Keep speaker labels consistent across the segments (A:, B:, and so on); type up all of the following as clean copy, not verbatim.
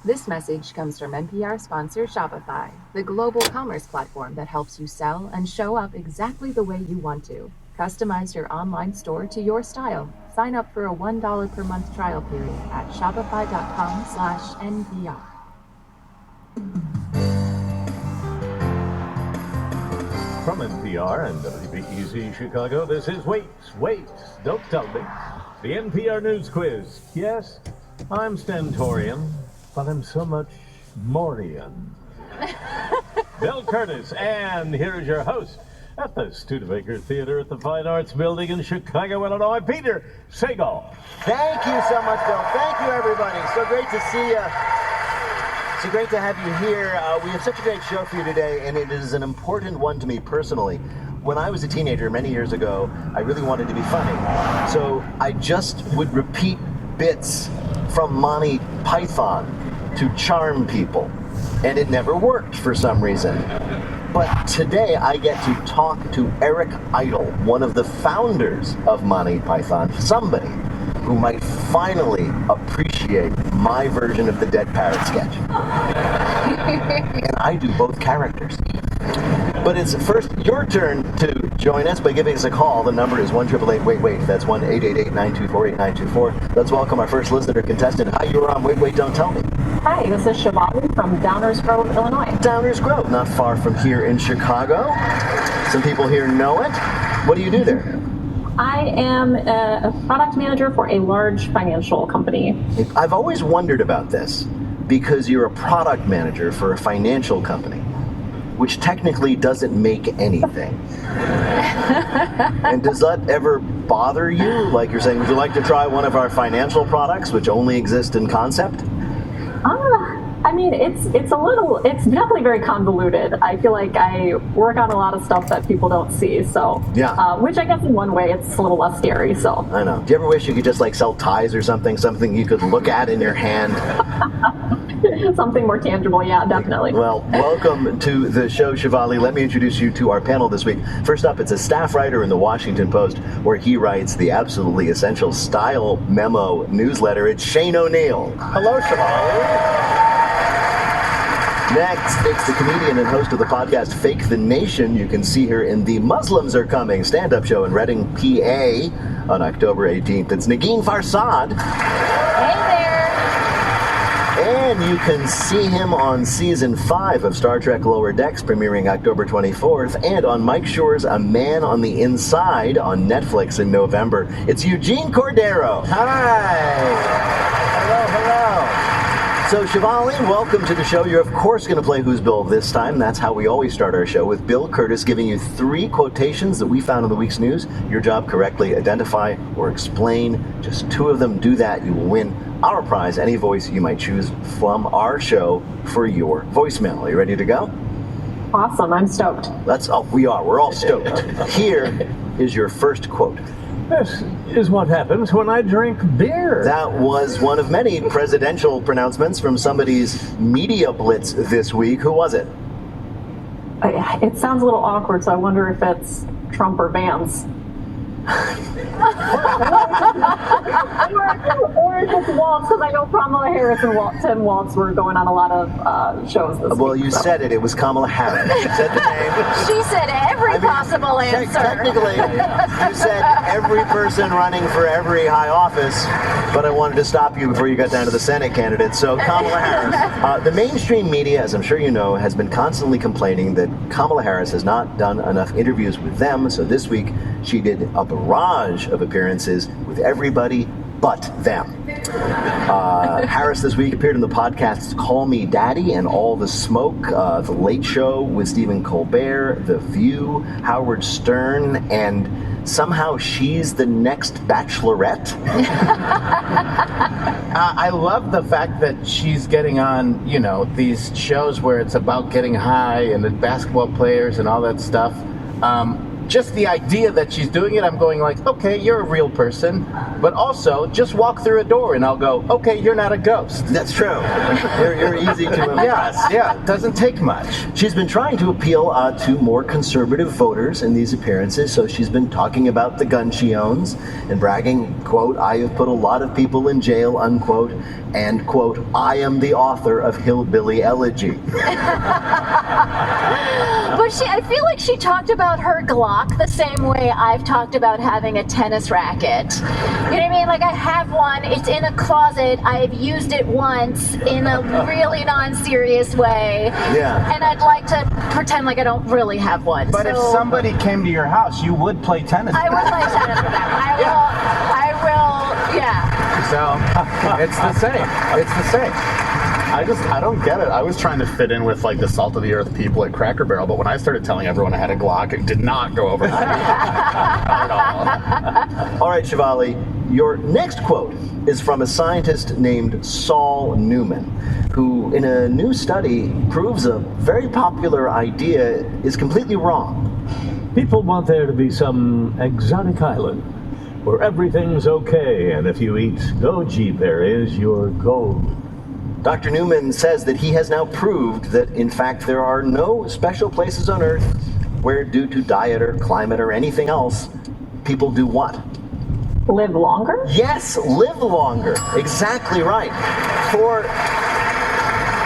A: This message comes from NPR sponsor Shopify, the global commerce platform that helps you sell and show up exactly the way you want to. Customize your online store to your style. Sign up for a $1 per month trial period at shopify.com/NPR.
B: From NPR and WBEZ Chicago, this is Wait, Don't Tell Me, the NPR News Quiz. Yes, I'm Stentorian, but I'm so much Morian. Bill Curtis, and here's your host at the Studebaker Theater at the Fine Arts Building in Chicago, Illinois, Peter Sagal.
C: Thank you so much, Bill. Thank you, everybody. So great to see you. So great to have you here. We have such a great show for you today, and it is an important one to me personally. When I was a teenager many years ago, I really wanted to be funny. So I just would repeat bits from Monty Python to charm people, and it never worked for some reason. But today I get to talk to Eric Idle, one of the founders of Monty Python, somebody who might finally appreciate my version of the Dead Parrot sketch. And I do both characters. But it's first your turn to join us by giving us a call. The number is 1-888-WAIT-WAIT. That's 1-888-924-8924. Let's welcome our first listener contestant. Hi, you are on Wait, Wait, Don't Tell Me.
D: Hi, this is Shivali from Downers Grove, Illinois.
C: Downers Grove, not far from here in Chicago. Some people here know it. What do you do there?
D: I am a product manager for a large financial company.
C: I've always wondered about this because you're a product manager for a financial company, which technically doesn't make anything. And does that ever bother you? Like you're saying, would you like to try one of our financial products, which only exist in concept?
D: I mean, it's definitely very convoluted. I feel like I work on a lot of stuff that people don't see. So,
C: yeah.
D: Which I guess in one way it's a little less scary. So
C: I know. Do you ever wish you could just like sell ties or something you could look at in your hand?
D: Something more tangible, yeah, definitely.
C: Well, welcome to the show, Shivali. Let me introduce you to our panel this week. First up, it's a staff writer in the Washington Post, where he writes the absolutely essential Style Memo newsletter. It's Shane O'Neill.
B: Hello, Shivali.
C: Next, it's the comedian and host of the podcast Fake the Nation. You can see her in the Muslims Are Coming stand-up show in Reading, PA on October 18th. It's Negin Farsad.
E: Hey there.
C: And you can see him on season 5 of Star Trek Lower Decks, premiering October 24th, and on Mike Shore's A Man on the Inside on Netflix in November. It's Eugene Cordero.
F: Hi. Hello.
C: So, Shivali, welcome to the show. You're, of course, going to play Who's Bill this time. That's how we always start our show, with Bill Curtis giving you 3 quotations that we found in the week's news. Your job, correctly identify or explain just 2 of them. Do that, you will win our prize, any voice you might choose from our show for your voicemail. Are you ready to go?
D: Awesome, I'm stoked.
C: We are. We're all stoked. Here is your first quote.
B: This is what happens when I drink beer.
C: That was one of many presidential pronouncements from somebody's media blitz this week. Who was it?
D: It sounds a little awkward, so I wonder if it's Trump or Vance. or if it's Waltz, because I know Kamala Harris and Tim Waltz were going on a lot of shows this week.
C: Well, you said it. It was Kamala Harris. You said the name.
E: She said every possible answer.
C: Technically, you said every person running for every high office, but I wanted to stop you before you got down to the Senate candidates. So Kamala Harris. The mainstream media, as I'm sure you know, has been constantly complaining that Kamala Harris has not done enough interviews with them. So this week, she did a barrage of appearances with everybody but them. Harris this week appeared in the podcasts Call Me Daddy and All the Smoke, The Late Show with Stephen Colbert, The View, Howard Stern, and somehow she's the next Bachelorette.
F: I love the fact that she's getting on, these shows where it's about getting high and the basketball players and all that stuff. just the idea that she's doing it, I'm going like, okay, you're a real person, but also just walk through a door and I'll go, okay, you're not a ghost.
C: That's true. You're easy to impress.
F: Yeah, it doesn't take much.
C: She's been trying to appeal to more conservative voters in these appearances, so she's been talking about the gun she owns and bragging, quote, I have put a lot of people in jail, unquote, and, quote, I am the author of Hillbilly Elegy.
E: But I feel like she talked about her Glock the same way I've talked about having a tennis racket. You know what I mean? Like, I have one, it's in a closet, I've used it once in a really non-serious way.
C: Yeah.
E: And I'd like to pretend like I don't really have one.
F: But if somebody came to your house, you would play tennis.
E: I would play tennis with them. I will, yeah.
F: So, it's the same. It's the same.
G: I don't get it. I was trying to fit in with like the salt of the earth people at Cracker Barrel, but when I started telling everyone I had a Glock, it did not go over my head at all.
C: All right, Shivali, your next quote is from a scientist named Saul Newman, who in a new study proves a very popular idea is completely wrong.
B: People want there to be some exotic island where everything's okay, and if you eat goji berries, you're gold.
C: Dr. Newman says that he has now proved that, in fact, there are no special places on Earth where, due to diet or climate or anything else, people do what?
D: Live longer?
C: Yes, live longer. Exactly right. For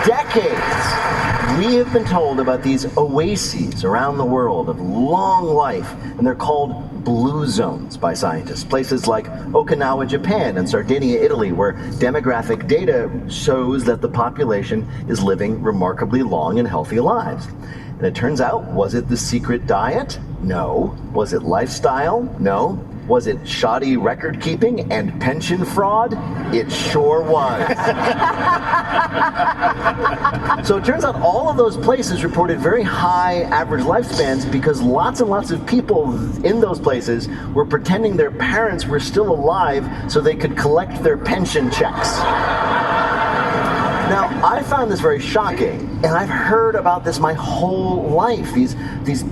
C: decades, we have been told about these oases around the world of long life, and they're called blue zones by scientists. Places like Okinawa, Japan, and Sardinia, Italy, where demographic data shows that the population is living remarkably long and healthy lives. And it turns out, was it the secret diet? No. Was it lifestyle? No. Was it shoddy record keeping and pension fraud? It sure was. So it turns out all of those places reported very high average lifespans because lots and lots of people in those places were pretending their parents were still alive so they could collect their pension checks. Now, I found this very shocking, and I've heard about this my whole life. These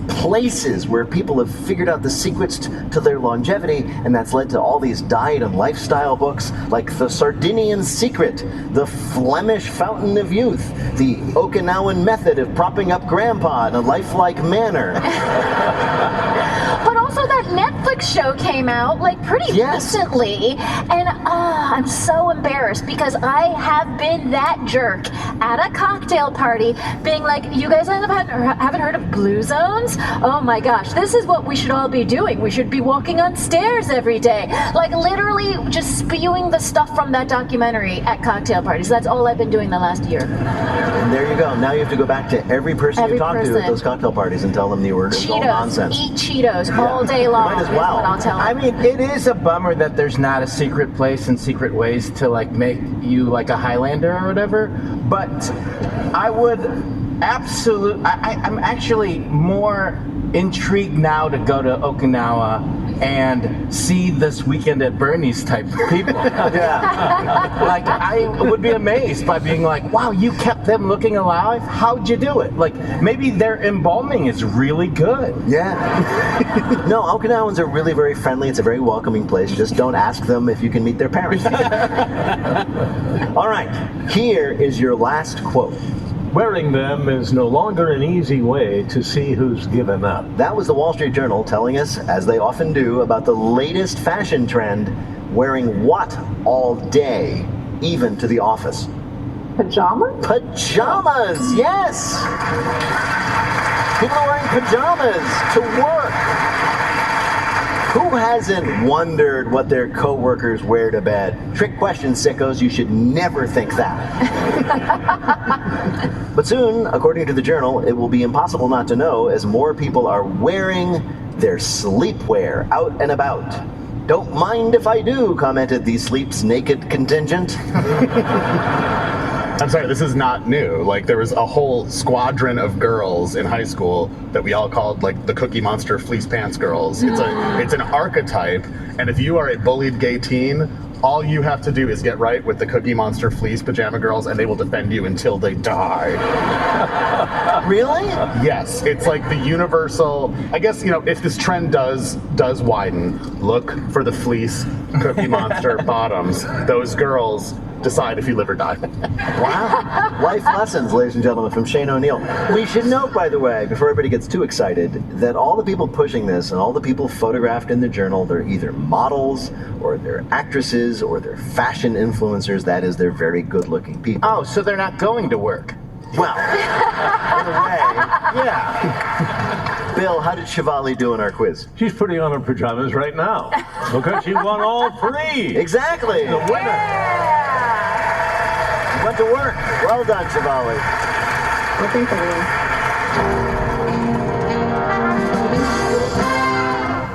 C: places where people have figured out the secrets to their longevity, and that's led to all these diet and lifestyle books like The Sardinian Secret, The Flemish Fountain of Youth, The Okinawan Method of Propping Up Grandpa in a Lifelike Manner.
E: But also that Netflix show came out like pretty recently, and I'm so embarrassed because I have been that jerk at a cocktail party being like, you guys haven't heard of blue zones? Oh my gosh, this is what we should all be doing. We should be walking on stairs every day. Like literally just spewing the stuff from that documentary at cocktail parties. That's all I've been doing the last year.
C: And there you go. Now you have to go back to every person you talk to at those cocktail parties and tell them you were all nonsense.
E: Eat Cheetos all day long.
C: Might as well.
E: I'll tell them.
F: I mean, it is a bummer that there's not a secret place and secret ways to like make you like a Highlander or whatever, but I would I'm actually more intrigued now to go to Okinawa and see this Weekend at Bernie's type of people.
C: Yeah.
F: Like, I would be amazed by being like, wow, you kept them looking alive? How'd you do it? Like, maybe their embalming is really good.
C: Yeah. No, Okinawans are really very friendly. It's a very welcoming place. Just don't ask them if you can meet their parents. All right, here is your last quote.
B: Wearing them is no longer an easy way to see who's given up.
C: That was the Wall Street Journal telling us, as they often do, about the latest fashion trend, wearing what all day, even to the office?
D: Pajamas?
C: Pajamas, yes! People are wearing pajamas to work. Who hasn't wondered what their coworkers wear to bed? Trick question, sickos. You should never think that. But soon, according to the Journal, it will be impossible not to know as more people are wearing their sleepwear out and about. Don't mind if I do, commented the Sleep's naked contingent.
G: I'm sorry, this is not new. Like, there was a whole squadron of girls in high school that we all called, like, the Cookie Monster fleece pants girls. It's an archetype, and if you are a bullied gay teen, All you have to do is get right with the Cookie Monster fleece pajama girls, and they will defend you until they die.
C: Really?
G: Yes, it's like the universal. I guess, you know, if this trend does widen, look for the fleece Cookie Monster bottoms. Those girls decide if you live or die.
C: Wow. Life lessons, ladies and gentlemen, from Shane O'Neill. We should note, by the way, before everybody gets too excited, that all the people pushing this and all the people photographed in the journal, they're either models or they're actresses or they're fashion influencers. That is, they're very good-looking people.
F: Oh, so they're not going to work.
C: Well, in a way, yeah. Bill, how did Shivali do in our quiz?
B: She's putting on her pajamas right now because she won all three.
C: Exactly.
B: The winner.
C: Went to work. Well done, Shivali.
D: Looking for you.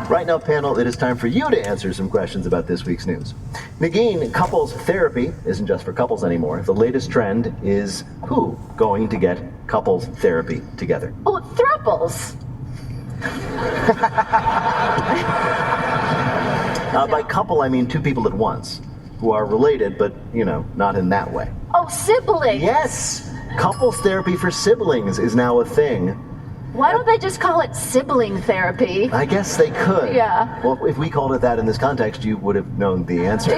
C: Right now, panel, it is time for you to answer some questions about this week's news. Nagin, couples therapy isn't just for couples anymore. The latest trend is who going to get couples therapy together?
E: Oh, thruples.
C: By couple, I mean two people at once who are related, but, you know, not in that way.
E: Oh, siblings.
C: Yes! Couples therapy for siblings is now a thing.
E: Why don't they just call it sibling therapy?
C: I guess they could.
E: Yeah.
C: Well, if we called it that in this context, you would have known the answer.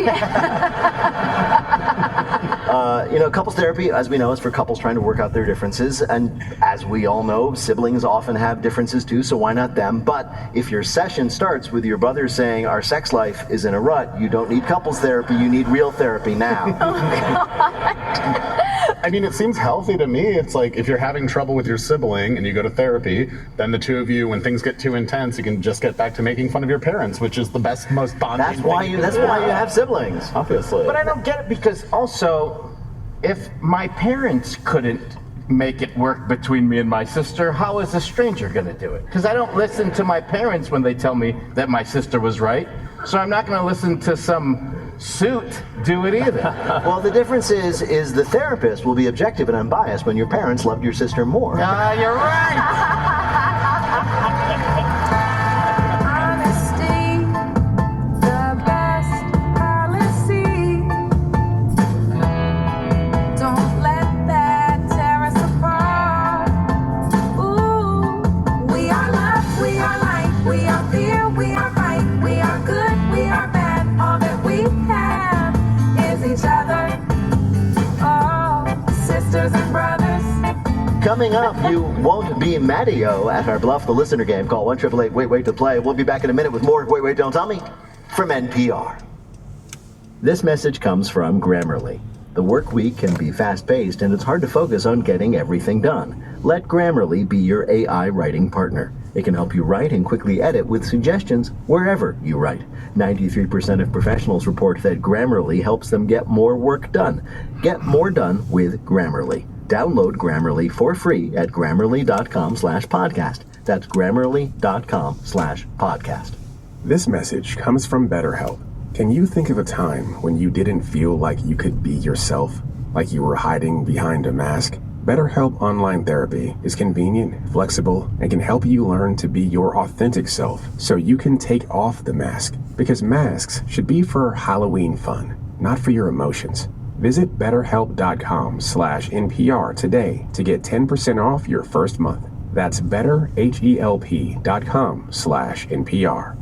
C: You know, couples therapy, as we know, is for couples trying to work out their differences. And as we all know, siblings often have differences too, so why not them? But if your session starts with your brother saying, our sex life is in a rut, you don't need couples therapy, you need real therapy now.
E: Oh, God.
G: I mean, it seems healthy to me. It's like if you're having trouble with your sibling and you go to therapy, then the two of you, when things get too intense, you can just get back to making fun of your parents, which is the best, most bonding
C: That's why you have siblings.
G: Obviously.
F: But I don't get it because also, if my parents couldn't make it work between me and my sister, how is a stranger going to do it? Because I don't listen to my parents when they tell me that my sister was right, so I'm not going to listen to some suit do it either.
C: Well, the difference is the therapist will be objective and unbiased when your parents loved your sister more.
F: You're right.
C: Coming up, you won't be Matteo at our Bluff the Listener game. Call 1-888-WAIT-WAIT to play. We'll be back in a minute with more Wait, Wait, Don't Tell Me from NPR. This message comes from Grammarly. The work week can be fast-paced and it's hard to focus on getting everything done. Let Grammarly be your AI writing partner. It can help you write and quickly edit with suggestions wherever you write. 93% of professionals report that Grammarly helps them get more work done. Get more done with Grammarly. Download Grammarly for free at Grammarly.com/podcast. That's Grammarly.com/podcast.
H: This message comes from BetterHelp. Can you think of a time when you didn't feel like you could be yourself? Like you were hiding behind a mask? BetterHelp Online Therapy is convenient, flexible, and can help you learn to be your authentic self so you can take off the mask. Because masks should be for Halloween fun, not for your emotions. Visit BetterHelp.com/NPR today to get 10% off your first month. That's BetterHelp.com/NPR.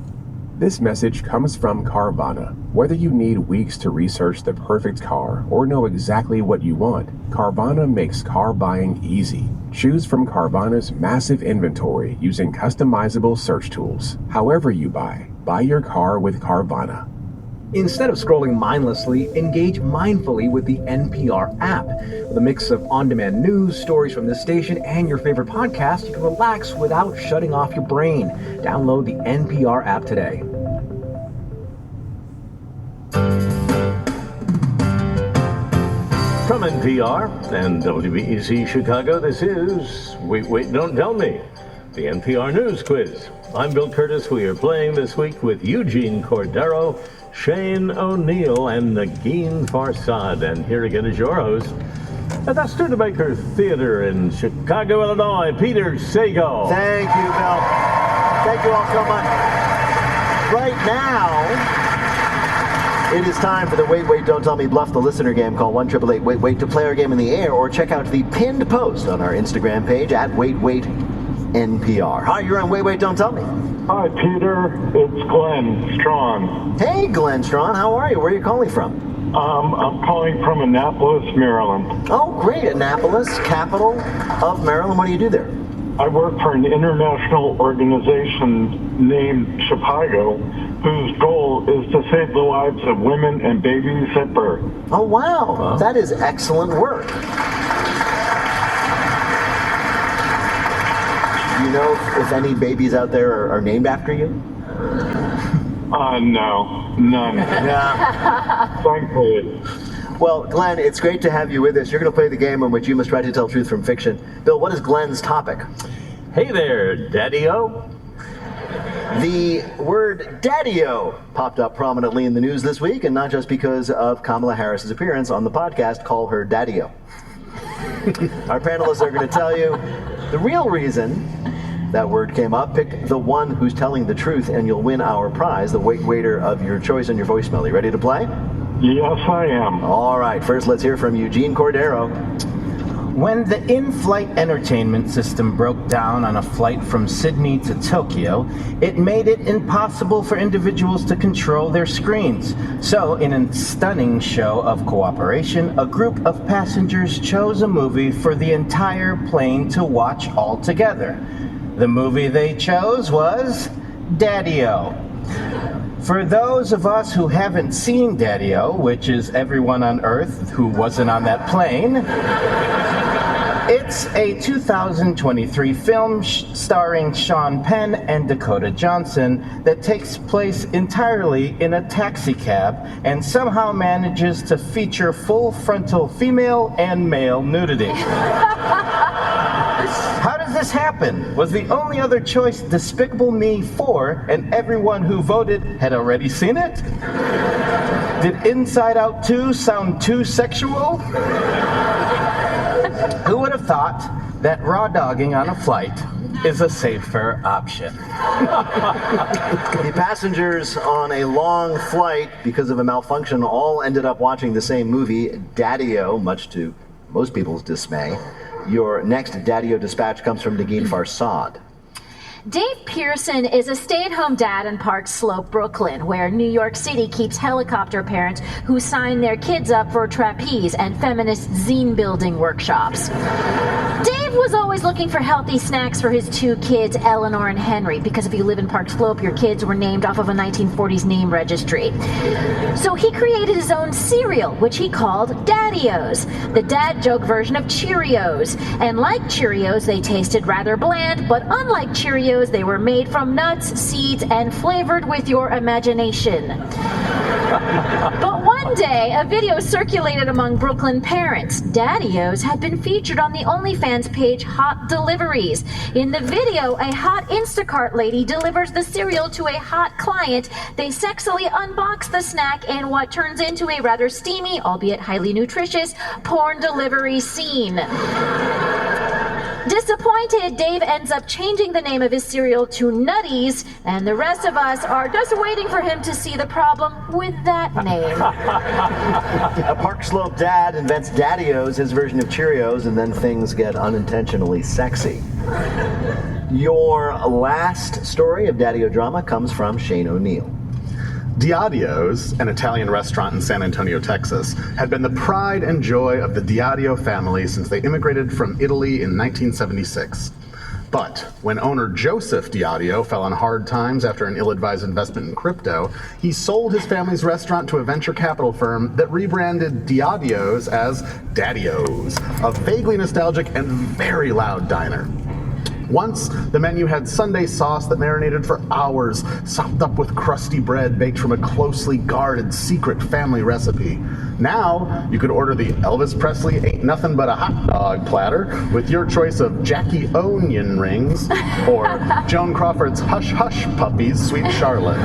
H: This message comes from Carvana. Whether you need weeks to research the perfect car or know exactly what you want, Carvana makes car buying easy. Choose from Carvana's massive inventory using customizable search tools. However you buy your car with Carvana.
I: Instead of scrolling mindlessly, engage mindfully with the NPR app. With a mix of on-demand news, stories from this station, and your favorite podcast, you can relax without shutting off your brain. Download the NPR app today.
B: From NPR and WBEZ Chicago, this is Wait, Wait, Don't Tell Me, the NPR News Quiz. I'm Bill Curtis. We are playing this week with Eugene Cordero, Shane O'Neill, and Nagin Farsad. And here again is your host at the Studebaker Theater in Chicago, Illinois, Peter Sagal.
C: Thank you, Bill. Thank you all so much. Right now, It is time for the Wait, Wait, Don't Tell Me Bluff the Listener game. Call 1-888-WAIT-WAIT to play our game in the air, or check out the pinned post on our Instagram page at WaitWaitNPR. Hi, you're on Wait, Wait, Don't Tell Me.
J: Hi, Peter. It's Glenn Strawn.
C: Hey, Glenn Strawn. How are you? Where are you calling from?
J: I'm calling from Annapolis, Maryland.
C: Oh, great. Annapolis, capital of Maryland. What do you do there?
J: I work for an international organization named Chicago, whose goal is to save the lives of women and babies at birth.
C: Oh, wow. That is excellent work. Do you know if any babies out there are named after you?
J: No, none.
C: Yeah.
J: Thankfully.
C: Well, Glenn, it's great to have you with us. You're going to play the game in which you must try to tell truth from fiction. Bill, what is Glenn's topic?
B: Hey there, Daddy-O.
C: The word daddy-o popped up prominently in the news this week, and not just because of Kamala Harris's appearance on the podcast Call Her Daddy-O. Our panelists are going to tell you the real reason that word came up. Pick the one who's telling the truth, and you'll win our prize, the waiter of your choice on your voicemail. You ready to play?
J: Yes, I am.
C: All right, first let's hear from Eugene Cordero.
F: When the in-flight entertainment system broke down on a flight from Sydney to Tokyo, it made it impossible for individuals to control their screens. So, in a stunning show of cooperation, a group of passengers chose a movie for the entire plane to watch all together. The movie they chose was Daddy-O. For those of us who haven't seen Daddy-O, which is everyone on Earth who wasn't on that plane, it's a 2023 film starring Sean Penn and Dakota Johnson that takes place entirely in a taxi cab and somehow manages to feature full frontal female and male nudity. How does this happen? Was the only other choice Despicable Me 4, and everyone who voted had already seen it? Did Inside Out 2 sound too sexual? Who would have thought that raw dogging on a flight is a safer option?
C: The passengers on a long flight, because of a malfunction, all ended up watching the same movie, Daddy-O, much to most people's dismay. Your next Daddy-O dispatch comes from Negin Farsad.
E: Dave Pearson is a stay-at-home dad in Park Slope, Brooklyn, where New York City keeps helicopter parents who sign their kids up for trapeze and feminist zine-building workshops. Dave was always looking for healthy snacks for his two kids, Eleanor and Henry, because if you live in Park Slope, your kids were named off of a 1940s name registry. So he created his own cereal, which he called Daddy-O's, the dad joke version of Cheerios. And like Cheerios, they tasted rather bland, but unlike Cheerios, they were made from nuts, seeds, and flavored with your imagination. But one day, a video circulated among Brooklyn parents. Daddy-O's had been featured on the OnlyFans page Hot Deliveries. In the video, a hot Instacart lady delivers the cereal to a hot client. They sexily unbox the snack in what turns into a rather steamy, albeit highly nutritious, porn delivery scene. Disappointed, Dave ends up changing the name of his cereal to Nutties, and the rest of us are just waiting for him to see the problem with that name.
C: A Park Slope dad invents Daddy-O's, his version of Cheerios, and then things get unintentionally sexy. Your last story of Daddy-O drama comes from Shane O'Neill.
G: Diadio's, an Italian restaurant in San Antonio, Texas, had been the pride and joy of the Diadio family since they immigrated from Italy in 1976. But when owner Joseph Diadio fell on hard times after an ill-advised investment in crypto, he sold his family's restaurant to a venture capital firm that rebranded Diadio's as Daddy-O's, a vaguely nostalgic and very loud diner. Once, the menu had Sunday sauce that marinated for hours, sopped up with crusty bread baked from a closely guarded secret family recipe. Now, you could order the Elvis Presley Ain't Nothing But a Hot Dog platter with your choice of Jackie Onion rings or Joan Crawford's Hush Hush Puppies Sweet Charlotte.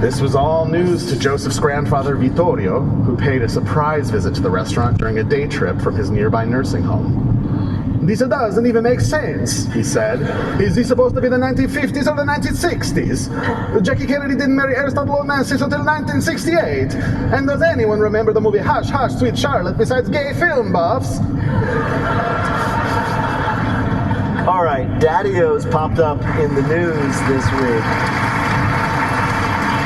G: This was all news to Joseph's grandfather Vittorio, who paid a surprise visit to the restaurant during a day trip from his nearby nursing home. This doesn't even make sense, he said. Is this supposed to be the 1950s or the 1960s? Jackie Kennedy didn't marry Aristotle Onassis until 1968. And does anyone remember the movie Hush, Hush, Sweet Charlotte besides gay film buffs?
C: All right, Daddy-O's popped up in the news this week.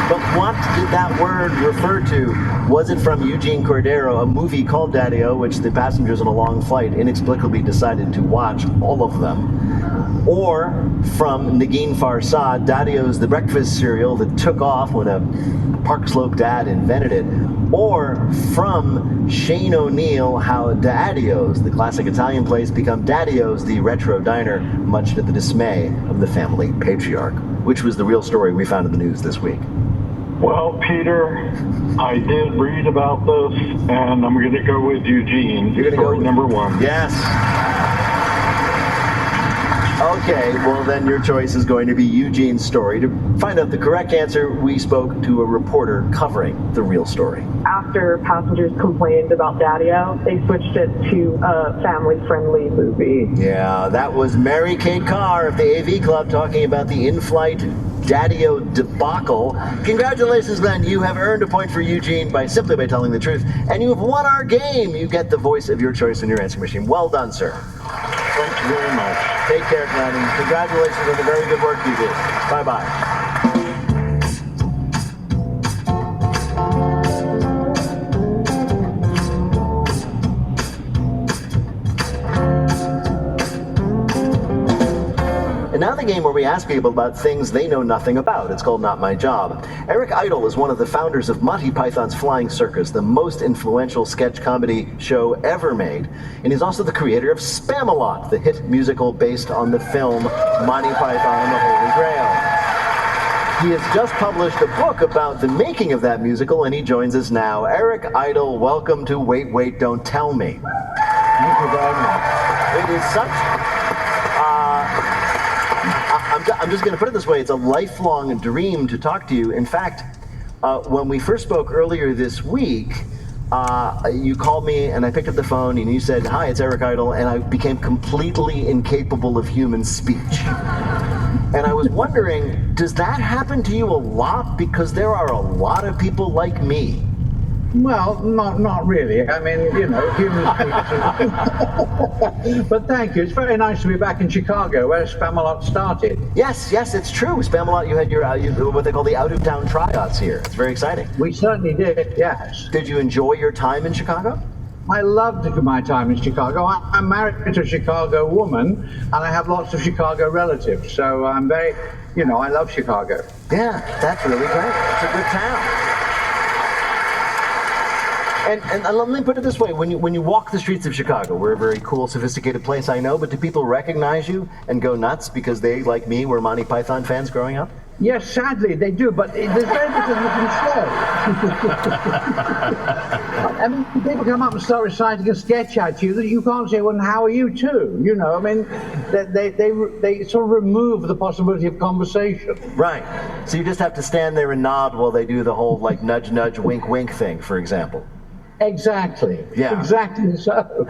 C: But what did that word refer to? Was it from Eugene Cordero, a movie called Daddy-O, which the passengers on a long flight inexplicably decided to watch all of them? Or from Negin Farsad, Daddy-O's the breakfast cereal that took off when a Park Slope dad invented it? Or from Shane O'Neill, how Daddy-O's, the classic Italian place, become Daddy-O's, the retro diner, much to the dismay of the family patriarch? Which was the real story we found in the news this week?
J: Well, Peter, I did read about this, and I'm going to go with Eugene.
C: You're going to go with
J: number one.
C: Yes. Okay, well then your choice is going to be Eugene's story. To find out the correct answer, we spoke to a reporter covering the real story.
K: After passengers complained about Daddy-O, they switched it to a family-friendly movie.
C: Yeah, that was Mary Kate Carr of the AV Club talking about the in-flight Daddy-O debacle. Congratulations, Glenn. You have earned a point for Eugene simply by telling the truth, and you have won our game. You get the voice of your choice in your answering machine. Well done, sir.
J: Thank you very much.
C: Take care, Glenn, and congratulations on the very good work you did. Bye-bye. And now the game where we ask people about things they know nothing about. It's called Not My Job. Eric Idle is one of the founders of Monty Python's Flying Circus, the most influential sketch comedy show ever made. And he's also the creator of Spamalot, the hit musical based on the film Monty Python and the Holy Grail. He has just published a book about the making of that musical, and he joins us now. Eric Idle, welcome to Wait, Wait, Don't Tell Me.
L: Thank you very much.
C: It is such... I'm just going to put it this way. It's a lifelong dream to talk to you. In fact, when we first spoke earlier this week, you called me and I picked up the phone and you said, "Hi, it's Eric Idle," and I became completely incapable of human speech. And I was wondering, does that happen to you a lot? Because there are a lot of people like me.
L: Well, not really. I mean, you know, human speech. But thank you. It's very nice to be back in Chicago, where Spamalot started.
C: Yes, it's true. Spamalot, you had your what they call the out-of-town tryouts here. It's very exciting.
L: We certainly did, yes.
C: Did you enjoy your time in Chicago?
L: I loved my time in Chicago. I'm married to a Chicago woman, and I have lots of Chicago relatives. So I'm very, I love Chicago.
C: Yeah, that's really great. It's a good town. And let me put it this way, when you walk the streets of Chicago, we're a very cool, sophisticated place, I know, but do people recognize you and go nuts because they, like me, were Monty Python fans growing up?
L: Yes, sadly, they do, but there's very little you can say. I mean, people come up and start reciting a sketch at you that you can't say, well, how are you too? I mean, they sort of remove the possibility of conversation.
C: Right. So you just have to stand there and nod while they do the whole, nudge, nudge, wink, wink thing, for example.
L: Exactly.
C: Yeah.
L: Exactly so.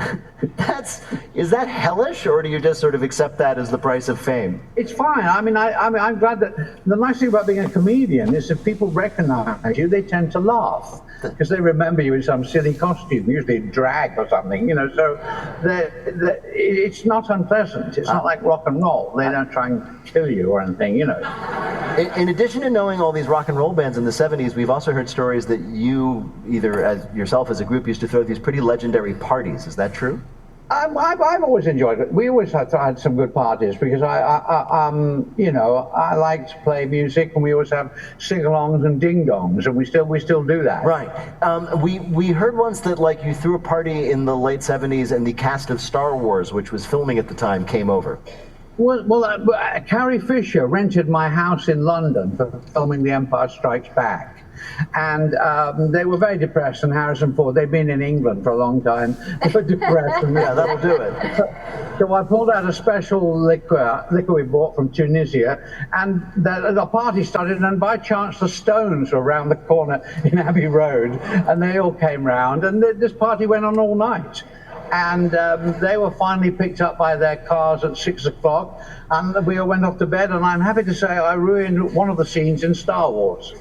C: Is that hellish, or do you just sort of accept that as the price of fame?
L: It's fine. I mean, I'm glad that the nice thing about being a comedian is if people recognize you, they tend to laugh because they remember you in some silly costume, usually drag or something. So it's not unpleasant. It's not like rock and roll. They don't try and kill you or anything.
C: In addition to knowing all these rock and roll bands in the 70s, we've also heard stories that you, either as yourself as a group, used to throw these pretty legendary parties. Is that true?
L: I've always enjoyed it. We always had some good parties because I like to play music, and we always have sing-alongs and ding-dongs, and we still do that.
C: Right. We heard once that you threw a party in the late 70s, and the cast of Star Wars, which was filming at the time, came over.
L: Well, Carrie Fisher rented my house in London for filming The Empire Strikes Back. And they were very depressed, and Harrison Ford, they'd been in England for a long time, they were depressed. And
C: yeah, that'll do it.
L: So I pulled out a special liquor we bought from Tunisia, and the party started, and by chance the Stones were around the corner in Abbey Road, and they all came round, and this party went on all night. And they were finally picked up by their cars at 6 o'clock, and we all went off to bed. And I'm happy to say I ruined one of the scenes in Star Wars.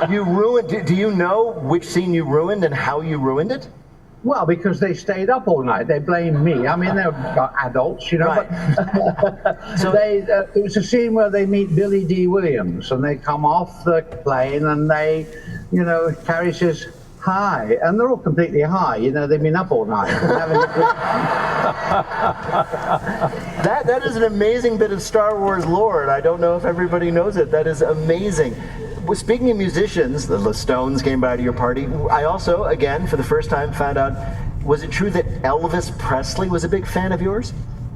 C: You ruined. Do you know which scene you ruined and how you ruined it?
L: Well, because they stayed up all night. They blamed me. I mean, they're adults, you know.
C: Right.
L: But so it was a scene where they meet Billy D. Williams, and they come off the plane, and they, Carrie says, "Hi," and they're all completely high. They've been up all night.
C: That is an amazing bit of Star Wars lore, and I don't know if everybody knows it. That is amazing. Well, speaking of musicians, the Stones came by to your party. I also, again, for the first time, found out, was it true that Elvis Presley was a big fan of yours?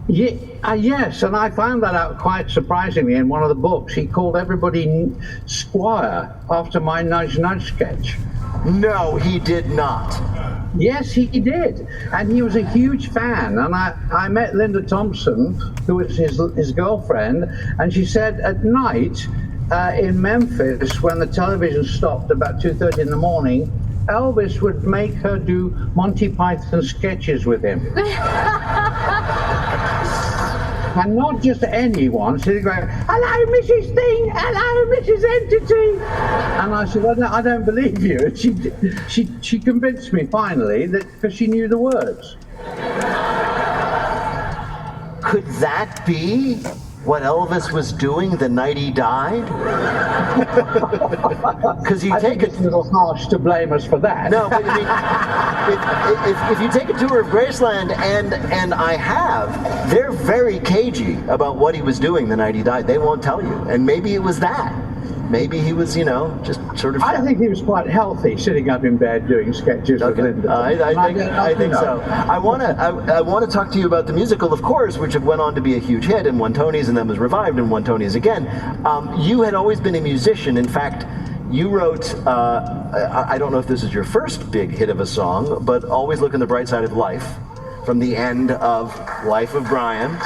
L: Yeah, yes, and I found that out quite surprisingly in one of the books. He called everybody Squire after my Nudge Nudge sketch.
C: No, he did not.
L: Yes, he did, and he was a huge fan. And I met Linda Thompson, who was his girlfriend, and she said at night in Memphis, when the television stopped about 2:30 in the morning, Elvis would make her do Monty Python sketches with him. And not just anyone, she'd go, "Hello, Mrs. Thing, hello, Mrs. Entity." And I said, "Well, no, I don't believe you." And she convinced me finally that because she knew the words.
C: Could that be what Elvis was doing the night he died? Because
L: I think it's a little harsh to blame us for that.
C: No, but I mean, if you take a tour of Graceland, and I have, they're very cagey about what he was doing the night he died. They won't tell you, and maybe it was that. Maybe he was, just sort of...
L: I think he was quite healthy, sitting up in bed doing sketches with Linda.
C: I think so. I want to talk to you about the musical, of course, which went on to be a huge hit and won Tonys and then was revived and won Tonys again. You had always been a musician. In fact, you wrote, I don't know if this is your first big hit of a song, but Always Look on the Bright Side of Life, from the end of Life of Brian.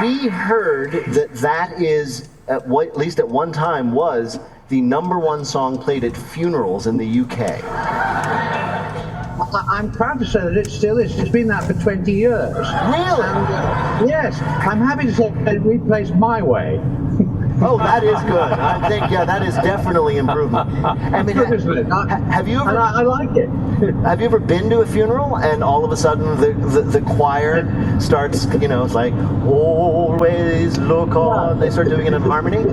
C: We heard that is, at least at one time, was the #1 song played at funerals in the UK.
L: I'm proud to say that it still is. It's been that for 20 years.
C: Really?
L: And, yes. I'm happy to say that it replaced My Way.
C: Oh, that is good. I think, that is definitely improvement. I mean, have you ever?
L: And I like it.
C: Have you ever been to a funeral and all of a sudden the choir starts, it's like, always look on. They start doing it in harmony?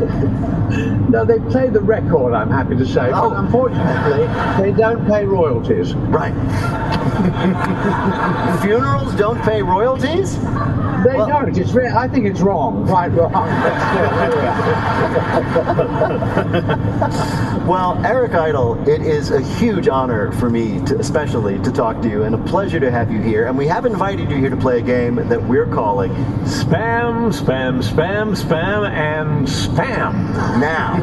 L: No, they play the record, I'm happy to say, but unfortunately, they don't pay royalties.
C: Right. Funerals don't pay royalties?
L: They don't. It's I think it's wrong. Quite wrong.
C: Well, Eric Idle, it is a huge honor for me, especially to talk to you, and a pleasure to have you here. And we have invited you here to play a game that we're calling
B: Spam, Spam, Spam, Spam, and Spam.
C: Now,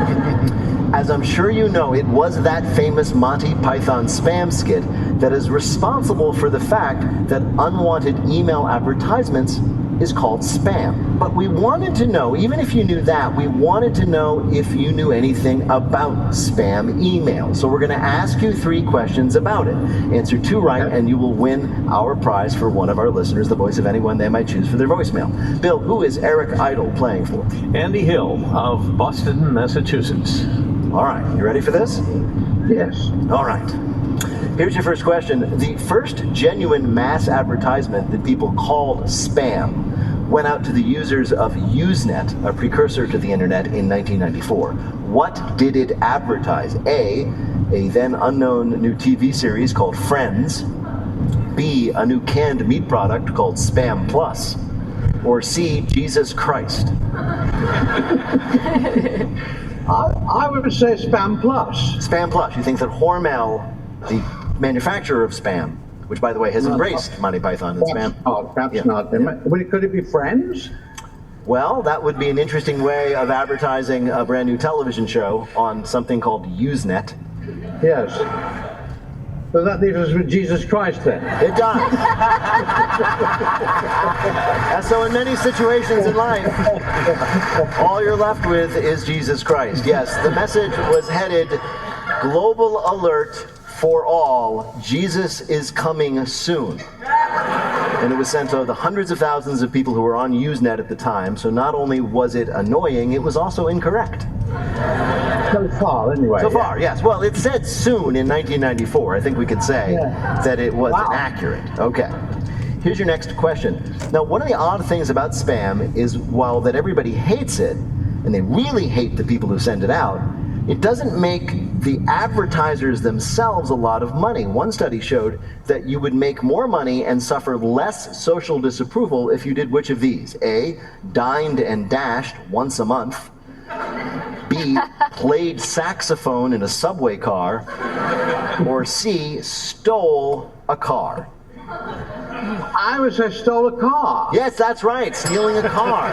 C: as I'm sure you know, it was that famous Monty Python spam skit that is responsible for the fact that unwanted email advertisements is called spam. But we wanted to know, even if you knew that, we wanted to know if you knew anything about spam email. So we're going to ask you 3 questions about it. Answer 2 right, and you will win our prize for one of our listeners, the voice of anyone they might choose for their voicemail. Bill, who is Eric Idle playing for?
B: Andy Hill of Boston, Massachusetts.
C: All right, you ready for this?
L: Yes.
C: All right. Here's your first question. The first genuine mass advertisement that people called spam went out to the users of Usenet, a precursor to the internet, in 1994. What did it advertise? A then unknown new TV series called Friends. B, a new canned meat product called Spam Plus. Or C, Jesus Christ.
L: I would say Spam Plus.
C: Spam Plus. You think that Hormel, the manufacturer of Spam, which, by the way, has embraced Monty Python and Spam.
L: Perhaps not. Could it be Friends?
C: Well, that would be an interesting way of advertising a brand new television show on something called Usenet.
L: Yes. So that leaves us with Jesus Christ then.
C: It does. So in many situations in life, all you're left with is Jesus Christ. Yes, the message was headed, global alert, for all, Jesus is coming soon. And it was sent to the hundreds of thousands of people who were on Usenet at the time, so not only was it annoying, it was also incorrect.
L: So far, anyway.
C: So far, yes. Well, it said soon in 1994. I think we could say that it was inaccurate. Okay. Here's your next question. Now, one of the odd things about spam is while that everybody hates it, and they really hate the people who send it out, it doesn't make the advertisers themselves a lot of money. One study showed that you would make more money and suffer less social disapproval if you did which of these? A, dined and dashed once a month. B, played saxophone in a subway car. Or C, stole a car.
L: I would say stole a car.
C: Yes, that's right, stealing a car.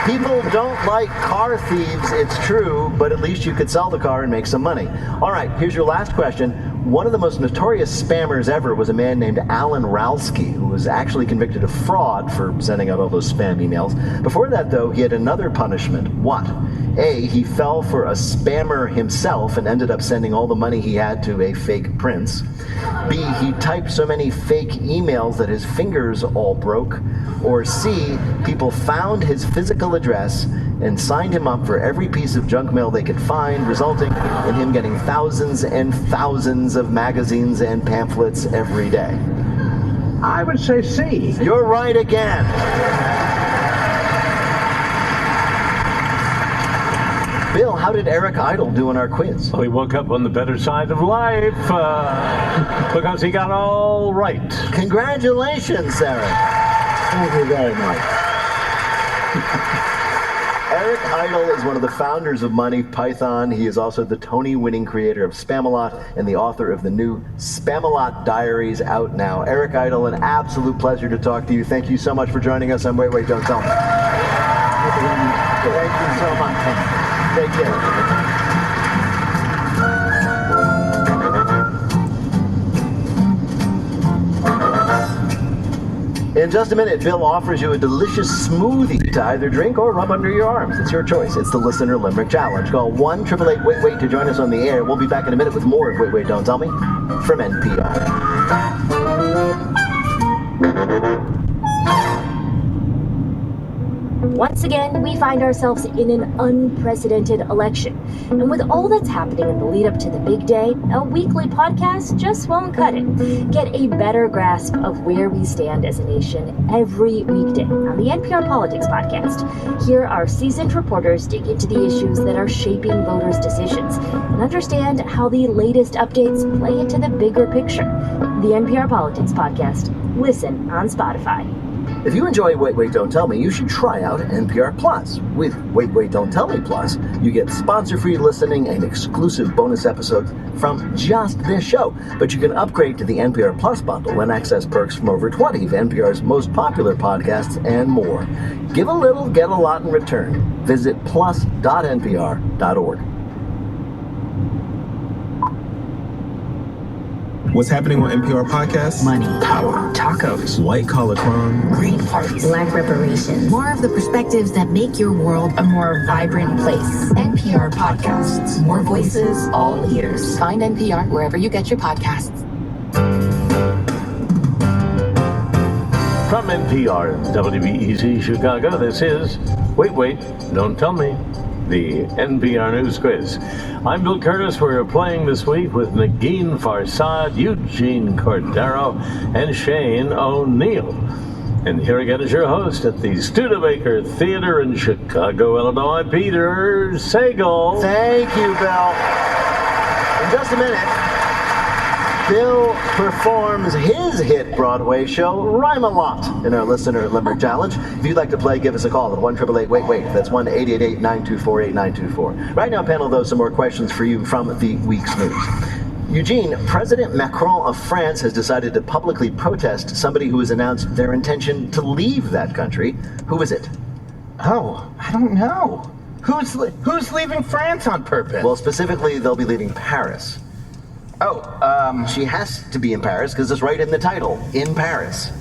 C: People don't like car thieves, it's true, but at least you could sell the car and make some money. All right, here's your last question. One of the most notorious spammers ever was a man named Alan Ralsky, who was actually convicted of fraud for sending out all those spam emails. Before that, though, he had another punishment. What? A, he fell for a spammer himself and ended up sending all the money he had to a fake prince. B, he typed so many fake emails that his fingers all broke. Or C, people found his physical address and signed him up for every piece of junk mail they could find, resulting in him getting thousands and thousands of magazines and pamphlets every day.
L: I would say C.
C: You're right again. Bill, how did Eric Idle do in our quiz?
B: Well, he woke up on the better side of life because he got all right.
C: Congratulations, Eric.
L: Thank you very much.
C: Eric Idle is one of the founders of Monty Python. He is also the Tony-winning creator of Spamalot and the author of the new Spamalot Diaries, out now. Eric Idle, an absolute pleasure to talk to you. Thank you so much for joining us on Wait, Wait, Don't Tell Me. Thank you so much. Take care. In just a minute, Bill offers you a delicious smoothie to either drink or rub under your arms. It's your choice. It's the Listener Limerick Challenge. Call 1-888-WAIT-WAIT to join us on the air. We'll be back in a minute with more of Wait, Wait, Don't Tell Me from NPR.
M: Once again, we find ourselves in an unprecedented election. And with all that's happening in the lead up to the big day, a weekly podcast just won't cut it. Get a better grasp of where we stand as a nation every weekday on the NPR Politics Podcast. Here, our seasoned reporters dig into the issues that are shaping voters' decisions and understand how the latest updates play into the bigger picture. The NPR Politics Podcast. Listen on Spotify.
C: If you enjoy Wait, Wait, Don't Tell Me, you should try out NPR Plus. With Wait, Wait, Don't Tell Me Plus, you get sponsor-free listening and exclusive bonus episodes from just this show. But you can upgrade to the NPR Plus bundle and access perks from over 20 of NPR's most popular podcasts and more. Give a little, get a lot in return. Visit plus.npr.org.
N: What's happening on NPR Podcasts?
O: Money, power, tacos,
N: white collar crime,
O: green parties,
P: black reparations.
O: More of the perspectives that make your world a more vibrant place. NPR Podcasts. More voices, all ears. Find NPR wherever you get your podcasts.
B: From NPR and WBEZ Chicago, this is Wait, Wait, Don't Tell Me, the NPR News Quiz. I'm Bill Curtis. We're playing this week with Negin Farsad, Eugene Cordero, and Shane O'Neill. And here again is your host at the Studebaker Theater in Chicago, Illinois, Peter Sagal.
C: Thank you, Bill. In just a minute, Bill performs his hit Broadway show, Rhyme-A-Lot, in our Listener Limerick Challenge. If you'd like to play, give us a call at 1-888-WAIT-WAIT. That's 1-888-924-8924. Right now, panel, though, some more questions for you from the week's news. Eugene, President Macron of France has decided to publicly protest somebody who has announced their intention to leave that country. Who is it?
F: Oh, I don't know. Who's leaving France on purpose?
C: Well, specifically, they'll be leaving Paris. She has to be in Paris because it's right in the title, In Paris.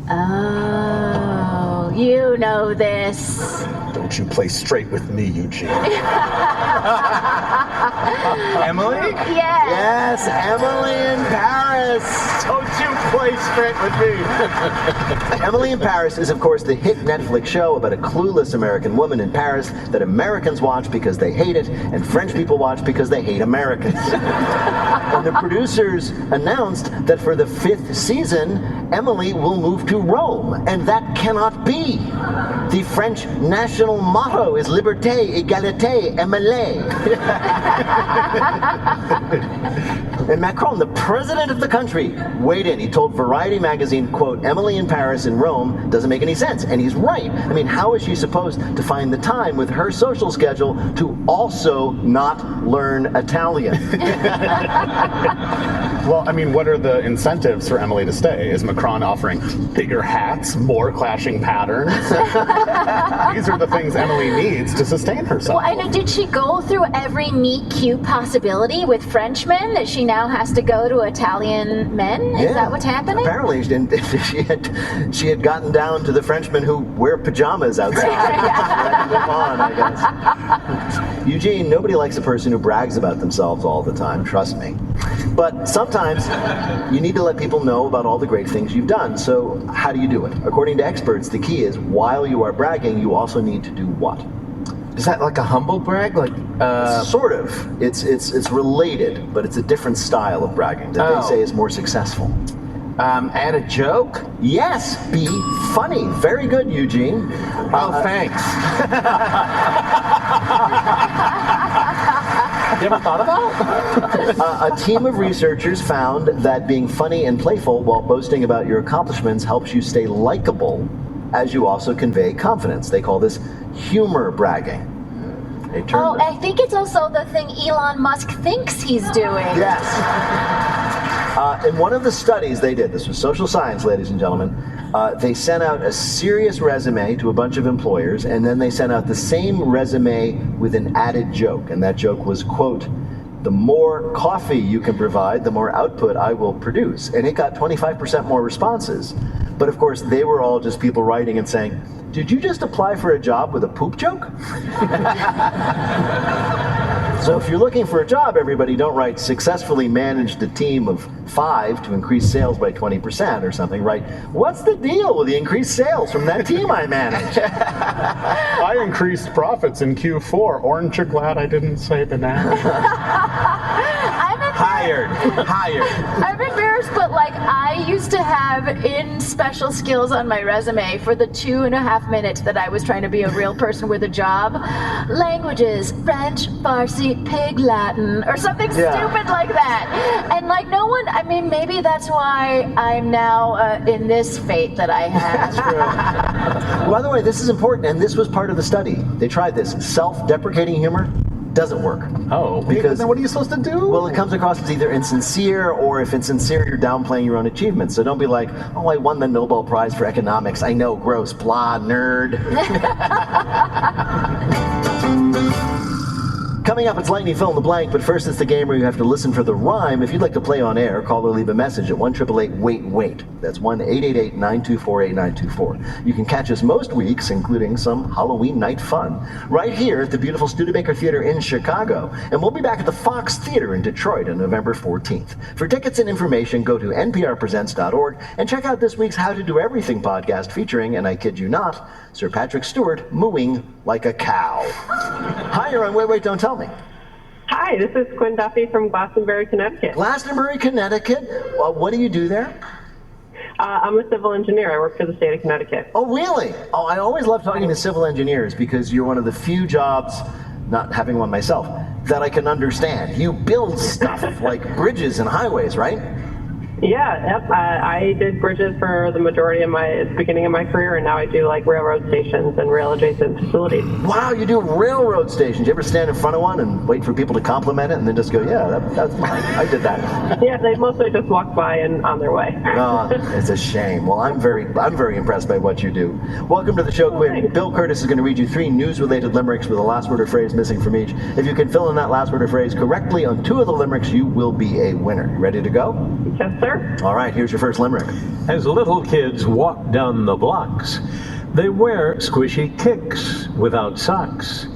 E: Oh, you know this.
G: don't you play straight with me, Eugene?
F: Emily?
C: Yes, Emily in Paris. Don't you play straight with me. Emily in Paris is, of course, the hit Netflix show about a clueless American woman in Paris that Americans watch because they hate it, and French people watch because they hate Americans. And the producers announced that for the 5th season, Emily will move to Rome, and that cannot be. The French national motto is Liberté, Égalité, Emily. And Macron, the president of the country, weighed in. He told Variety magazine, quote, Emily in Paris in Rome doesn't make any sense. And he's right. I mean, how is she supposed to find the time with her social schedule to also not learn Italian?
G: Well, I mean, what are the incentives for Emily to stay? Is Macron offering bigger hats, more clashing patterns? These are the things Emily needs to sustain herself.
E: Well, I know, did she go through every meet cute possibility with Frenchmen that she now has to go to Italian men? Is that what's happening?
C: Apparently, she had gotten down to the Frenchmen who wear pajamas outside. On, I guess. Eugene, nobody likes a person who brags about themselves all the time, trust me. But sometimes you need to let people know about all the great things you've done. So how do you do it? According to experts, the key is while you are bragging, you also need to do what?
F: Is that like a humble brag? Like
C: sort of. It's related, but it's a different style of bragging that they say is more successful.
F: Add a joke?
C: Yes, be funny. Very good, Eugene.
F: Thanks.
I: You ever thought about?
C: A team of researchers found that being funny and playful while boasting about your accomplishments helps you stay likable, as you also convey confidence. They call this humor bragging.
E: I think it's also the thing Elon Musk thinks he's doing.
C: Yes. In one of the studies they did, this was social science, ladies and gentlemen, they sent out a serious resume to a bunch of employers, and then they sent out the same resume with an added joke. And that joke was, quote, the more coffee you can provide, the more output I will produce. And it got 25% more responses. But of course, they were all just people writing and saying, did you just apply for a job with a poop joke? So if you're looking for a job, everybody, don't write successfully managed a team of 5 to increase sales by 20% or something. Write, what's the deal with the increased sales from that team I managed?
G: I increased profits in Q4. Aren't you glad I didn't say banana?
F: Hired.
E: I'm embarrassed, but like I used to have in special skills on my resume for the 2.5 minutes that I was trying to be a real person with a job. Languages, French, Farsi, Pig Latin, or something stupid like that. And like no one, I mean, maybe that's why I'm now in this fate that I have.
C: By the way, this is important, and this was part of the study. They tried this. Self-deprecating humor doesn't work.
G: Oh, because then what are you supposed to do?
C: Well, it comes across as either insincere, or if it's sincere, you're downplaying your own achievements. So don't be like, oh, I won the Nobel Prize for Economics. I know, gross, blah, nerd. Coming up, it's Lightning Fill in the Blank, but first it's the game where you have to listen for the rhyme. If you'd like to play on air, call or leave a message at 1-888-WAIT-WAIT. That's 1-888-924-8924. You can catch us most weeks, including some Halloween night fun, right here at the beautiful Studebaker Theater in Chicago. And we'll be back at the Fox Theater in Detroit on November 14th. For tickets and information, go to nprpresents.org and check out this week's How to Do Everything podcast featuring, and I kid you not, Sir Patrick Stewart mooing like a cow. Hi, you're on Wait, Don't Tell Me.
K: Hi, this is Quinn Duffy from Glastonbury, Connecticut.
C: Glastonbury, Connecticut. What do you do there?
K: I'm a civil engineer. I work for the state of Connecticut.
C: Oh, really? Oh, I always love talking to civil engineers because you're one of the few jobs, not having one myself, that I can understand. You build stuff like bridges and highways, right?
K: Yeah, yep. I did bridges for the majority of the beginning of my career, and now I do like railroad stations and rail adjacent facilities.
C: Wow, you do railroad stations. You ever stand in front of one and wait for people to compliment it and then just go, yeah, that's fine. I did that.
K: Yeah, they mostly just walk by and on their way.
C: Oh, it's a shame. Well, I'm very impressed by what you do. Welcome to the show, Quinn. Bill Curtis is going to read you 3 news-related limericks with a last word or phrase missing from each. If you can fill in that last word or phrase correctly on 2 of the limericks, you will be a winner. You ready to go?
K: Yes, sir.
C: All right, here's your first limerick.
B: As little kids walk down the blocks, They wear squishy kicks without socks.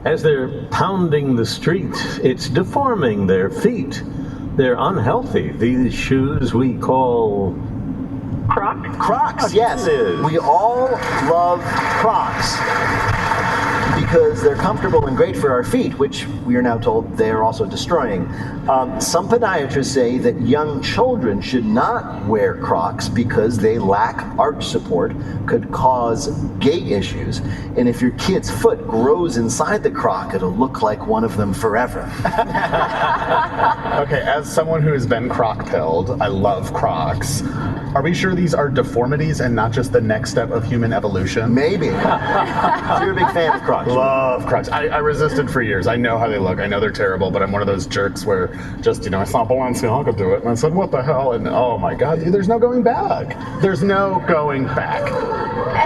B: As they're pounding the street, it's deforming their feet. They're unhealthy, these shoes we call...
C: Crocs, yes. We all love Crocs because they're comfortable and great for our feet, which we are now told they are also destroying. Some podiatrists say that young children should not wear Crocs because they lack arch support, could cause gait issues, and if your kid's foot grows inside the Croc, it'll look like one of them forever.
G: Okay, as someone who has been croc-pilled, I love Crocs. Are we sure these are deformities and not just the next step of human evolution?
C: Maybe. So you're a big fan of Crocs.
G: Love Crocs. I resisted for years. I know how they look. I know they're terrible, but I'm one of those jerks where just, I saw Balenciaga do it, and I said, what the hell? And oh my God, there's no going back. There's no going back.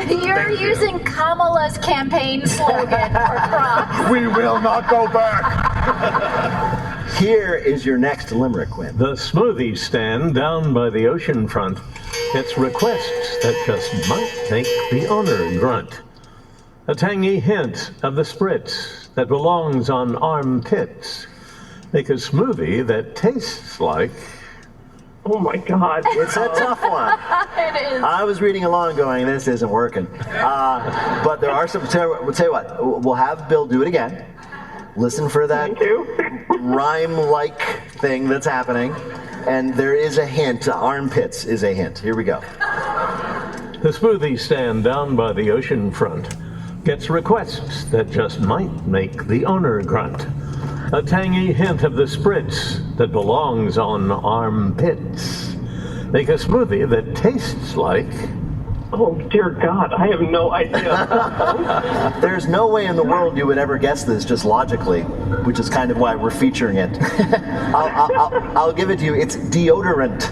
E: You're using Kamala's campaign slogan for Crocs.
G: We will not go back.
C: Here is your next limerick, Quinn.
B: The smoothie stand down by the ocean front gets requests that just might make the owner grunt. A tangy hint of the spritz that belongs on armpits. Make a smoothie that tastes like...
K: Oh my God.
C: It's a tough one.
E: It is.
C: I was reading along going, this isn't working. But there are some, we'll tell you what, we'll have Bill do it again. Listen for that rhyme-like thing that's happening. And there is a hint, armpits is a hint. Here we go.
B: The smoothie stand down by the ocean front gets requests that just might make the owner grunt. A tangy hint of the spritz that belongs on armpits. Make a smoothie that tastes like...
K: Oh, dear God, I have no idea.
C: There's no way in the world you would ever guess this just logically, which is kind of why we're featuring it. I'll give it to you. It's deodorant.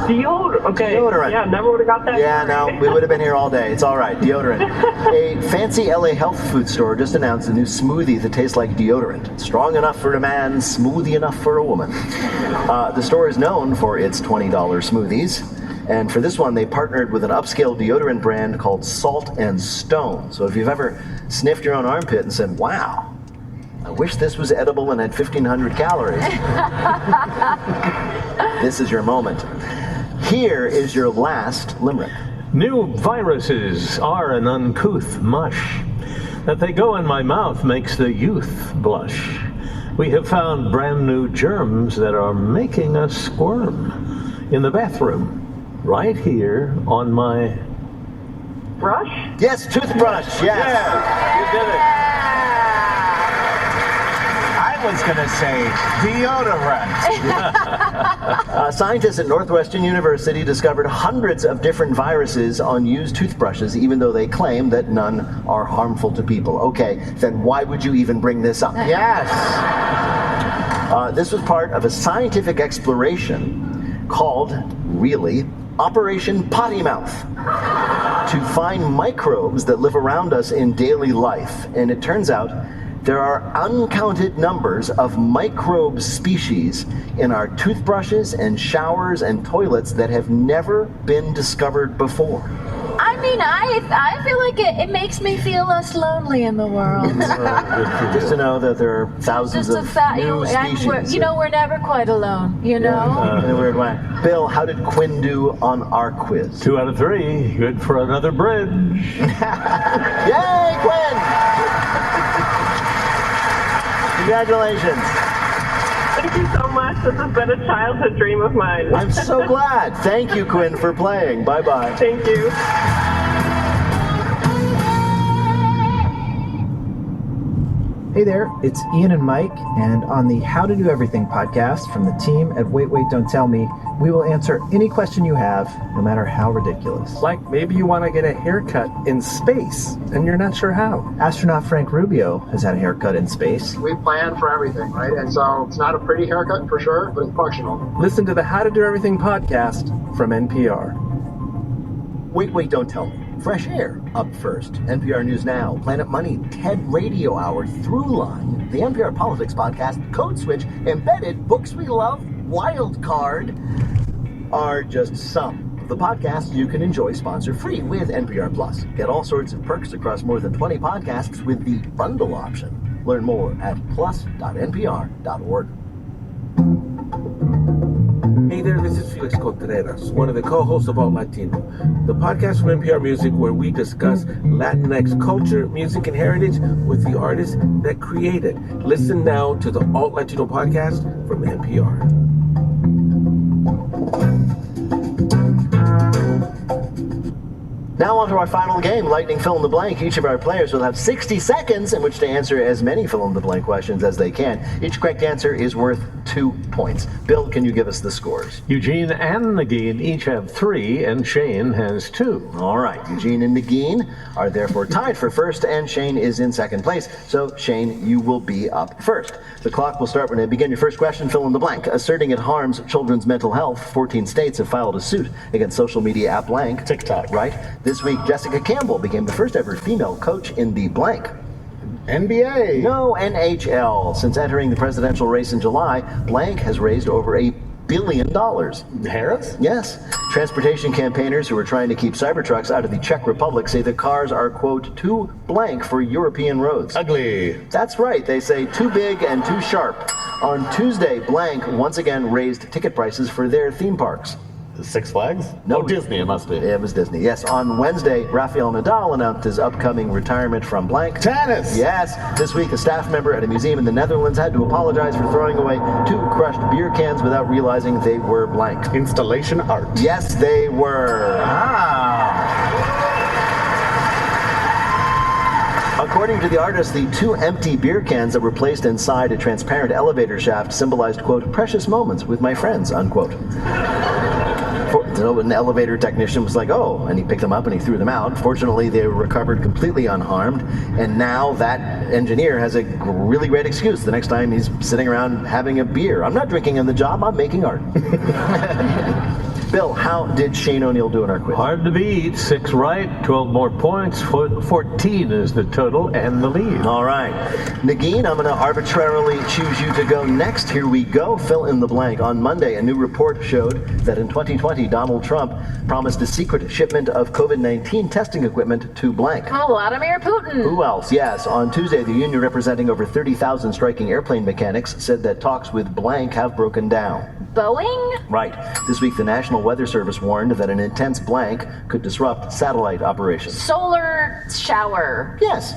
K: Deodorant? Okay.
C: Deodorant.
K: Yeah, never would have got that.
C: Yeah, no, we would have been here all day. It's all right. Deodorant. A fancy LA health food store just announced a new smoothie that tastes like deodorant. Strong enough for a man, smoothie enough for a woman. The store is known for its $20 smoothies. And for this one, they partnered with an upscale deodorant brand called Salt and Stone. So if you've ever sniffed your own armpit and said, wow, I wish this was edible and had 1,500 calories, this is your moment. Here is your last limerick.
B: New viruses are an uncouth mush. That they go in my mouth makes the youth blush. We have found brand new germs that are making us squirm. In the bathroom, right here on my...
K: Brush?
C: Yes, toothbrush, yes.
F: Yeah, you did it. I was going to say deodorant.
C: Scientists at Northwestern University discovered hundreds of different viruses on used toothbrushes, even though they claim that none are harmful to people. Okay, then why would you even bring this up?
F: Yes.
C: This was part of a scientific exploration called, really, Operation Potty Mouth, to find microbes that live around us in daily life. And it turns out there are uncounted numbers of microbe species in our toothbrushes and showers and toilets that have never been discovered before.
E: I mean, I feel like it makes me feel less lonely in the world.
C: Just to know that there are thousands of new species.
E: We're never quite alone, you know?
C: In a weird way. Bill, how did Quinn do on our quiz?
B: 2 out of 3. Good for another bridge.
C: Yay, Quinn! Congratulations.
K: Thank you so much. This has been a childhood dream of mine.
C: I'm so glad. Thank you, Quinn, for playing. Bye-bye.
K: Thank you.
I: Hey there, it's Ian and Mike, and on the How to Do Everything podcast from the team at Wait, Don't Tell Me, we will answer any question you have, no matter how ridiculous.
P: Like maybe you want to get a haircut in space, and you're not sure how.
I: Astronaut Frank Rubio has had a haircut in space.
Q: We plan for everything, right? And so it's not a pretty haircut for sure, but it's functional.
P: Listen to the How to Do Everything podcast from NPR.
C: Wait, Don't Tell Me. Fresh Air up first. NPR News Now, Planet Money, TED Radio Hour, Throughline, the NPR Politics Podcast, Code Switch, Embedded, Books We Love, Wild Card are just some the podcasts you can enjoy sponsor-free with NPR Plus. Get all sorts of perks across more than 20 podcasts with the bundle option. Learn more at plus.npr.org.
R: Hey there, this is Felix Contreras, one of the co-hosts of Alt Latino, the podcast from NPR Music where we discuss Latinx culture, music, and heritage with the artists that create it. Listen now to the Alt Latino podcast from NPR.
C: Now on to our final game, Lightning Fill in the Blank. Each of our players will have 60 seconds in which to answer as many fill in the blank questions as they can. Each correct answer is worth 2 points. Bill, can you give us the scores?
B: Eugene and Negin each have 3, and Shane has 2.
C: All right, Eugene and Negin are therefore tied for first, and Shane is in second place. So, Shane, you will be up first. The clock will start when I begin your first question. Fill in the blank. Asserting it harms children's mental health, 14 states have filed a suit against social media app blank.
G: TikTok.
C: Right. This week, Jessica Campbell became the first ever female coach in the blank.
G: NBA.
C: No, NHL. Since entering the presidential race in July, blank has raised over $1 billion.
G: Harris?
C: Yes. Transportation campaigners who are trying to keep Cybertrucks out of the Czech Republic say the cars are, quote, too blank for European roads.
G: Ugly.
C: That's right. They say too big and too sharp. On Tuesday, blank once again raised ticket prices for their theme parks.
G: Six Flags?
C: No,
G: Disney, it must be.
C: It was Disney, yes. On Wednesday, Rafael Nadal announced his upcoming retirement from blank.
G: Tennis!
C: Yes. This week, a staff member at a museum in the Netherlands had to apologize for throwing away 2 crushed beer cans without realizing they were blank.
G: Installation art.
C: Yes, they were. According to the artist, the 2 empty beer cans that were placed inside a transparent elevator shaft symbolized, quote, precious moments with my friends, unquote. An elevator technician was like, oh, and he picked them up and he threw them out. Fortunately, they were recovered completely unharmed, and now that engineer has a really great excuse the next time he's sitting around having a beer. I'm not drinking on the job, I'm making art. Bill, how did Shane O'Neill do in our quiz?
B: Hard to beat. 6 right, 12 more points. 14 is the total and the lead.
C: All right. Negin, I'm going to arbitrarily choose you to go next. Here we go. Fill in the blank. On Monday, a new report showed that in 2020, Donald Trump promised a secret shipment of COVID-19 testing equipment to blank.
E: Vladimir Putin.
C: Who else? Yes. On Tuesday, the union representing over 30,000 striking airplane mechanics said that talks with blank have broken down.
E: Boeing?
C: Right. This week, the National Weather Service warned that an intense blank could disrupt satellite operations.
E: Solar shower.
C: Yes.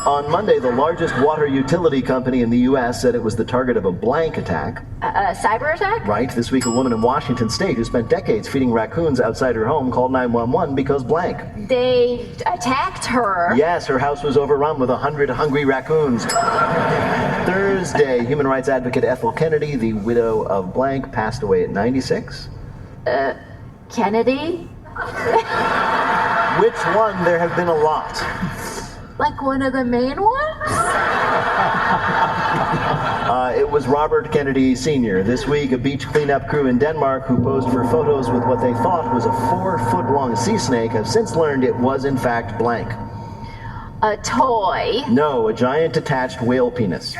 C: On Monday, the largest water utility company in the U.S. said it was the target of a blank attack.
E: A cyber attack?
C: Right. This week, a woman in Washington State who spent decades feeding raccoons outside her home called 911 because blank.
E: They attacked her.
C: Yes, her house was overrun with 100 hungry raccoons. Thursday, human rights advocate Ethel Kennedy, the widow of blank, passed away at 96.
E: Kennedy?
C: Which one? There have been a lot.
E: Like one of the main ones?
C: It was Robert Kennedy Sr. This week, a beach cleanup crew in Denmark who posed for photos with what they thought was a 4-foot-long sea snake have since learned it was in fact blank.
E: A toy?
C: No, a giant attached whale penis.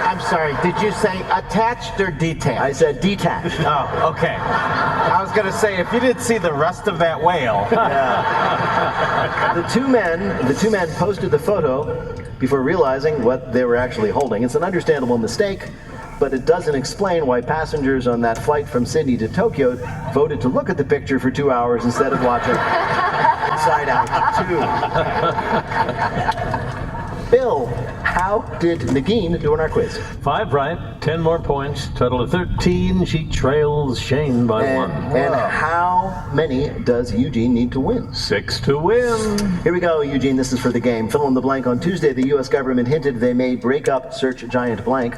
F: I'm sorry, did you say attached or detached?
C: I said detached.
F: Oh, okay. I was going to say, if you didn't see the rest of that whale.
C: Yeah. The two men posted the photo before realizing what they were actually holding. It's an understandable mistake, but it doesn't explain why passengers on that flight from Sydney to Tokyo voted to look at the picture for 2 hours instead of watching Inside Out 2. Bill, how did Negin do in our quiz?
B: 5 right, 10 more points, total of 13. She trails Shane by 1.
C: And how many does Eugene need to win?
B: 6 to win.
C: Here we go, Eugene. This is for the game. Fill in the blank. On Tuesday, the U.S. government hinted they may break up search giant blank.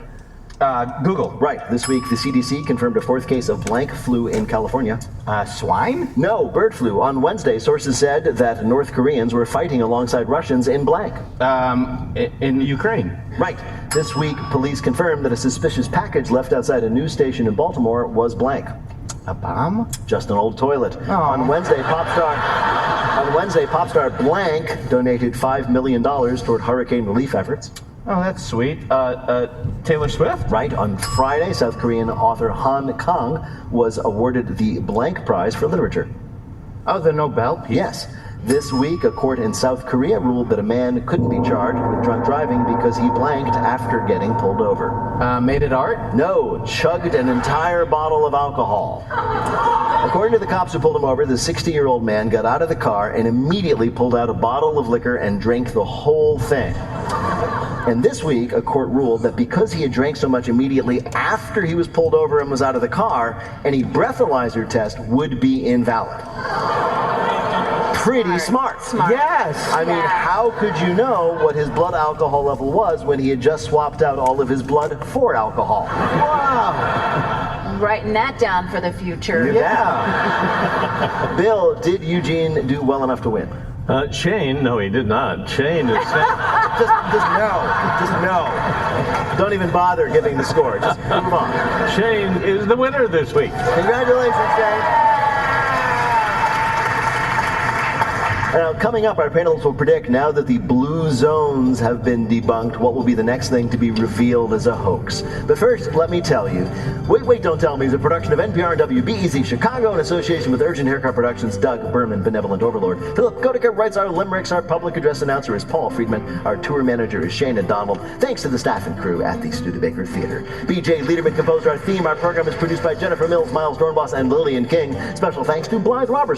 F: Google.
C: Right. This week, the CDC confirmed a 4th case of blank flu in California.
F: Swine?
C: No, bird flu. On Wednesday, sources said that North Koreans were fighting alongside Russians in blank.
F: In Ukraine.
C: Right. This week, police confirmed that a suspicious package left outside a news station in Baltimore was blank.
F: A bomb?
C: Just an old toilet.
F: Aww.
C: On Wednesday, pop star blank donated $5 million toward hurricane relief efforts.
F: Oh, that's sweet. Taylor Swift?
C: Right. On Friday, South Korean author Han Kang was awarded the Blank Prize for Literature.
F: Oh, the Nobel Peace?
C: Yes. This week, a court in South Korea ruled that a man couldn't be charged with drunk driving because he blanked after getting pulled over.
F: Made it art?
C: No, chugged an entire bottle of alcohol. According to the cops who pulled him over, the 60-year-old man got out of the car and immediately pulled out a bottle of liquor and drank the whole thing. And this week, a court ruled that because he had drank so much immediately after he was pulled over and was out of the car, any breathalyzer test would be invalid. Pretty smart.
F: Yes.
C: I mean, how could you know what his blood alcohol level was when he had just swapped out all of his blood for alcohol?
F: Wow.
E: I'm writing that down for the future.
C: Yeah. Bill, did Eugene do well enough to win?
B: Shane, no, he did not. Shane is...
C: Just no. Don't even bother giving the score. Just move on.
B: Shane is the winner this week.
C: Congratulations, Shane. Now, coming up, our panelists will predict, now that the blue zones have been debunked, what will be the next thing to be revealed as a hoax. But first, let me tell you, Wait, Don't Tell Me is a production of NPR and WBEZ Chicago in association with Urgent Haircut Productions, Doug Berman, Benevolent Overlord. Philip Kodeker writes our limericks. Our public address announcer is Paul Friedman. Our tour manager is Shana Donald. Thanks to the staff and crew at the Studebaker Theater. BJ Liederman composed our theme. Our program is produced by Jennifer Mills, Miles Dornbos, and Lillian King. Special thanks to Blythe Robertson.